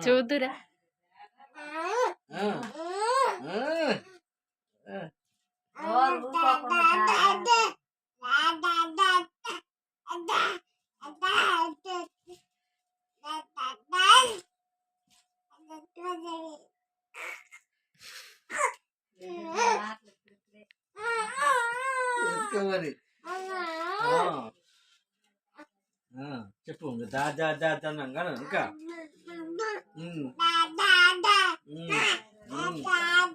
చూదురా మరి చెప్పు దాదా దాదా అన్నాం కదా ఇంకా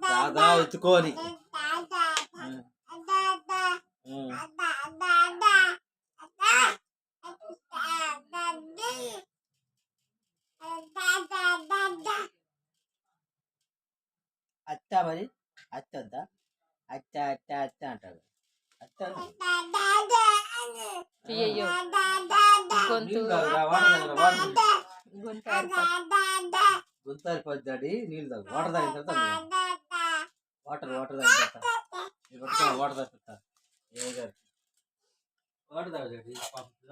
దాదా ఎత్తుకోని అత్త మరి అత్త వద్దా అత్త అత్త అత్త అంటాడు అత్త అయ్యో గొంతు గొంతారిపోద్దాడి నీళ్ళు తాగు వాటర్ తాగిన తర్వాత వాటర్ తాగిన తర్వాత వాటర్ తాగుతా వాటర్ తాగు